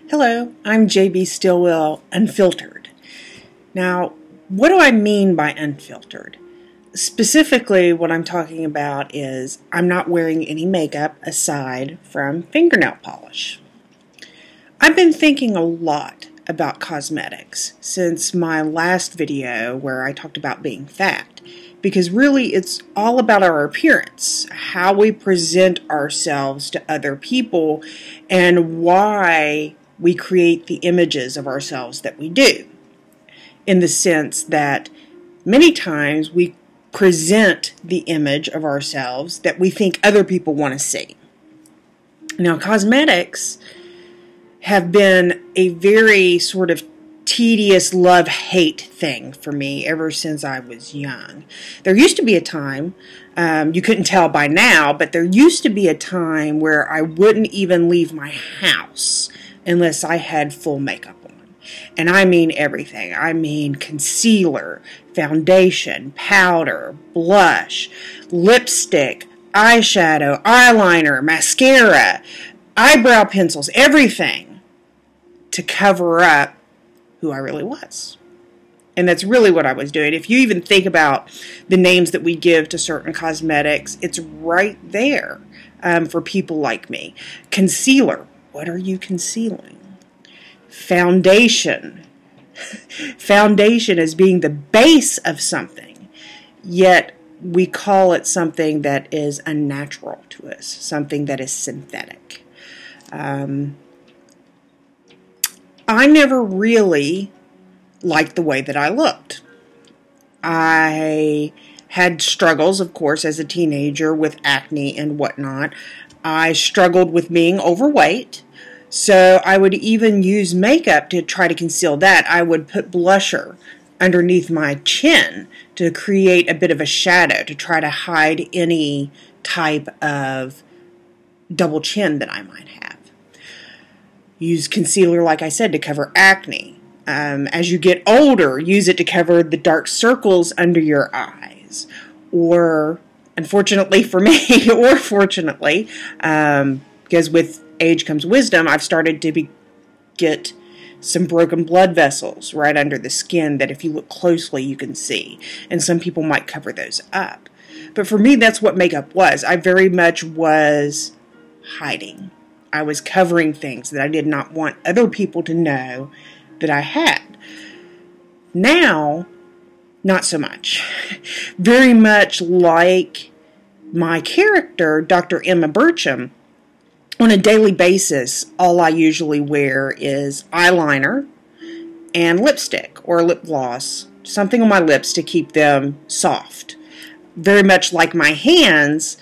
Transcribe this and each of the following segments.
Hello, I'm JB Stillwell, Unfiltered. Now, what do I mean by unfiltered? Specifically, what I'm talking about is I'm not wearing any makeup aside from fingernail polish. I've been thinking a lot about cosmetics since my last video where I talked about being fat, because really it's all about our appearance, how we present ourselves to other people, and why we create the images of ourselves that we do, in the sense that many times we present the image of ourselves that we think other people want to see. Now, cosmetics have been a very sort of tedious love-hate thing for me ever since I was young. There used to be a time, you couldn't tell by now, but there used to be a time where I wouldn't even leave my house unless I had full makeup on. And I mean everything. I mean concealer, foundation, powder, blush, lipstick, eyeshadow, eyeliner, mascara, eyebrow pencils, everything to cover up who I really was. And that's really what I was doing. If you even think about the names that we give to certain cosmetics, it's right there for people like me. Concealer. What are you concealing? Foundation. Foundation as being the base of something, yet we call it something that is unnatural to us, something that is synthetic. I never really liked the way that I looked. I had struggles, of course, as a teenager with acne and whatnot. I struggled with being overweight, so I would even use makeup to try to conceal that. I would put blusher underneath my chin to create a bit of a shadow to try to hide any type of double chin that I might have. Use concealer, like I said, to cover acne. As you get older, use it to cover the dark circles under your eyes. Or, unfortunately for me, or fortunately, because with age comes wisdom, I've started to get some broken blood vessels right under the skin that if you look closely you can see. And some people might cover those up. But for me, that's what makeup was. I very much was hiding. I was covering things that I did not want other people to know that I had. Now, not so much. Very much like my character, Dr. Emma Burcham, on a daily basis, all I usually wear is eyeliner and lipstick or lip gloss, something on my lips to keep them soft. Very much like my hands,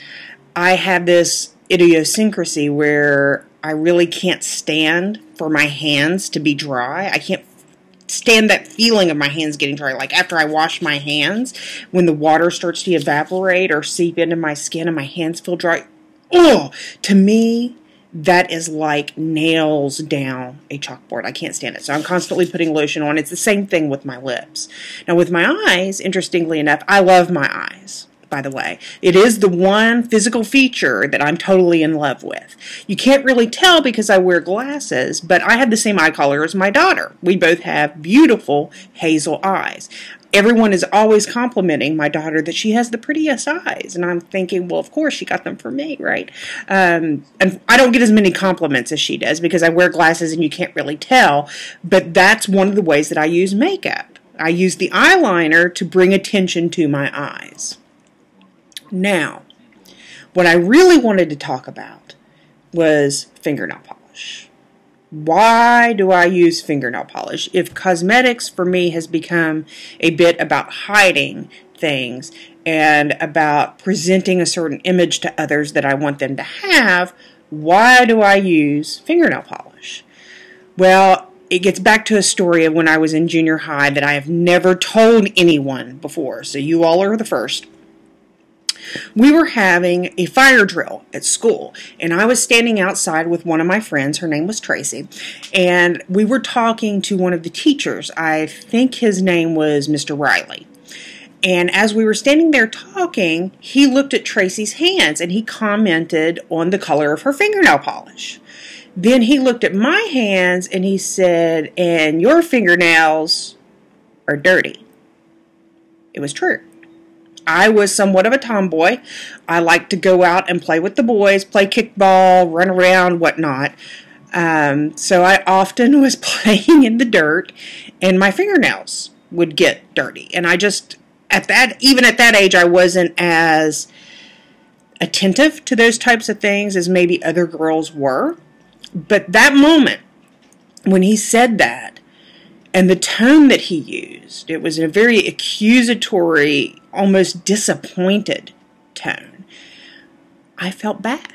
I have this idiosyncrasy where I really can't stand for my hands to be dry. I can't stand that feeling of my hands getting dry. Like after I wash my hands, when the water starts to evaporate or seep into my skin and my hands feel dry, oh, to me, that is like nails down a chalkboard. I can't stand it. So I'm constantly putting lotion on. It's the same thing with my lips. Now with my eyes, interestingly enough, I love my eyes, by the way. It is the one physical feature that I'm totally in love with. You can't really tell because I wear glasses, but I have the same eye color as my daughter. We both have beautiful hazel eyes. Everyone is always complimenting my daughter that she has the prettiest eyes. And I'm thinking, well, of course, she got them from me, right? And I don't get as many compliments as she does because I wear glasses and you can't really tell. But that's one of the ways that I use makeup. I use the eyeliner to bring attention to my eyes. Now, what I really wanted to talk about was fingernail polish. Why do I use fingernail polish? If cosmetics for me has become a bit about hiding things and about presenting a certain image to others that I want them to have, why do I use fingernail polish? Well, it gets back to a story of when I was in junior high that I have never told anyone before, so you all are the first. We were having a fire drill at school, and I was standing outside with one of my friends. Her name was Tracy, and we were talking to one of the teachers. I think his name was Mr. Riley. And as we were standing there talking, he looked at Tracy's hands, and he commented on the color of her fingernail polish. Then he looked at my hands and he said, and your fingernails are dirty. It was true. I was somewhat of a tomboy. I liked to go out and play with the boys, play kickball, run around, whatnot. So I often was playing in the dirt, and my fingernails would get dirty. And I just, even at that age, I wasn't as attentive to those types of things as maybe other girls were. But that moment, when he said that, and the tone that he used, it was a very accusatory, almost disappointed tone. I felt bad.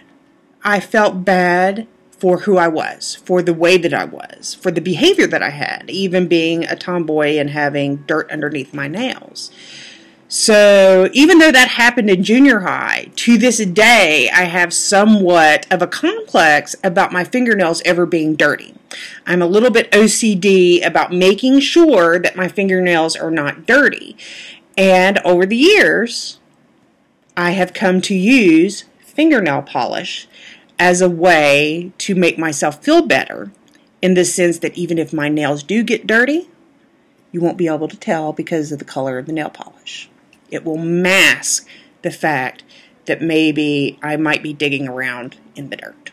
I felt bad for who I was, for the way that I was, for the behavior that I had, even being a tomboy and having dirt underneath my nails. So even though that happened in junior high, to this day, I have somewhat of a complex about my fingernails ever being dirty. I'm a little bit OCD about making sure that my fingernails are not dirty. And over the years, I have come to use fingernail polish as a way to make myself feel better, in the sense that even if my nails do get dirty, you won't be able to tell because of the color of the nail polish. It will mask the fact that maybe I might be digging around in the dirt.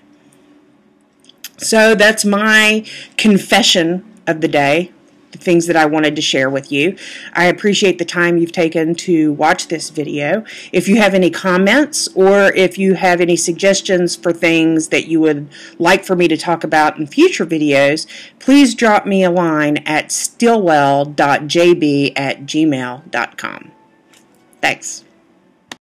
So that's my confession of the day, the things that I wanted to share with you. I appreciate the time you've taken to watch this video. If you have any comments or if you have any suggestions for things that you would like for me to talk about in future videos, please drop me a line at stillwell.jb@gmail.com. Thanks.